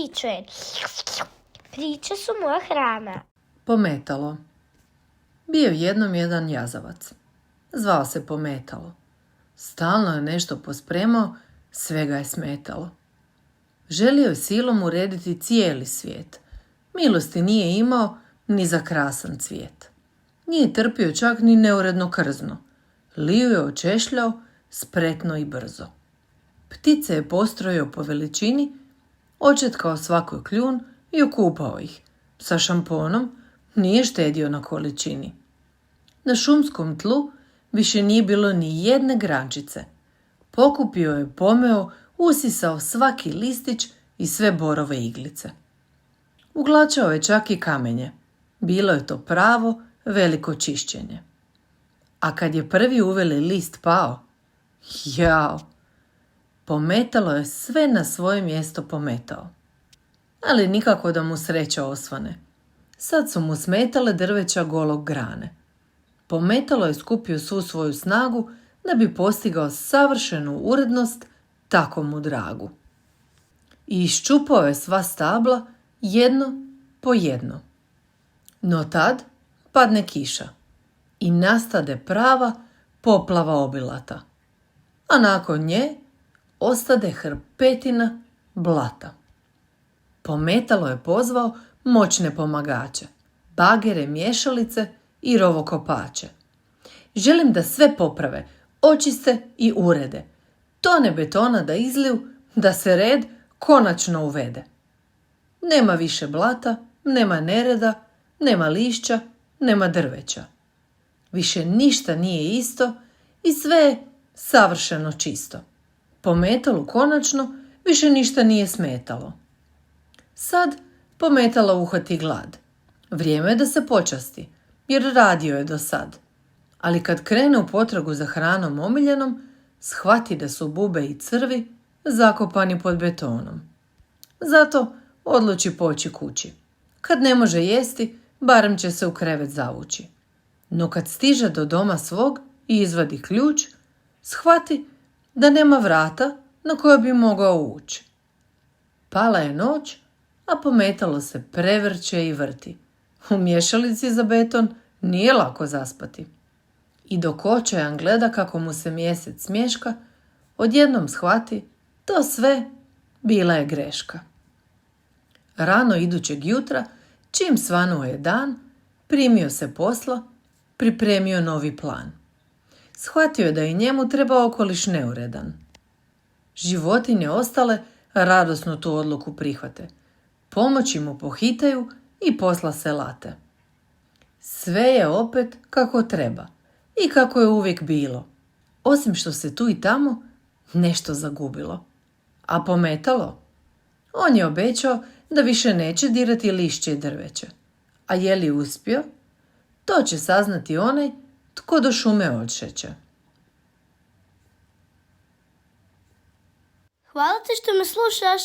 priče. Priče su moja hrana. Pometalo. Bio jednom jedan jazavac. Zvao se Pometalo. Stalno je nešto pospremao, sve ga je smetalo. Želio je silom urediti cijeli svijet. Milosti nije imao ni za krasan cvijet. Nije trpio čak ni neuredno krzno. Liju je očešljao spretno i brzo. Ptice je postrojio po veličini, očetkao svakoj kljun i okupao ih. Sa šamponom nije štedio na količini. Na šumskom tlu više nije bilo ni jedne grančice. Pokupio je, pomeo, usisao svaki listić i sve borove iglice. Uglačao je čak i kamenje. Bilo je to pravo veliko čišćenje. A kad je prvi uveli list pao, jao, Pometalo je sve na svoje mjesto pometao. Ali nikako da mu sreća osvane. Sad su mu smetale drveća golog grane. Pometalo je skupio svu svoju snagu da bi postigao savršenu urednost tako mu dragu. I iščupao je sva stabla jedno po jedno. No tad padne kiša i nastade prava poplava obilata. A nakon nje ostade hrpetina blata. Pometalo je pozvao moćne pomagače, bagere, mješalice i rovokopače. Želim da sve poprave, očiste i urede. Tone betona da izliju, da se red konačno uvede. Nema više blata, nema nereda, nema lišća, nema drveća. Više ništa nije isto i sve je savršeno čisto. Pometalu konačno više ništa nije smetalo. Sad Pometalo uhvati glad. Vrijeme je da se počasti, jer radio je do sad. Ali kad krene u potragu za hranom omiljenom, shvati da su bube i crvi zakopani pod betonom. Zato odluči poći kući. Kad ne može jesti, barem će se u krevet zavući. No kad stiže do doma svog i izvadi ključ, shvati da nema vrata na koje bi mogao ući. Pala je noć, a Pometalo se prevrće i vrti. U mješalici za beton nije lako zaspati. I dok očajan gleda kako mu se mjesec smješka, odjednom shvati to sve bila je greška. Rano idućeg jutra, čim svanuo je dan, primio se posla, pripremio novi plan. Shvatio je da i njemu treba okoliš neuredan. Životinje ostale radosno tu odluku prihvate. Pomoći mu pohitaju i posla se late. Sve je opet kako treba i kako je uvijek bilo, osim što se tu i tamo nešto zagubilo. A Pometalo? On je obećao da više neće dirati lišće i drveće. A je li uspio? To će saznati onaj tko do šume odšeće. Hvala ti što me slušaš.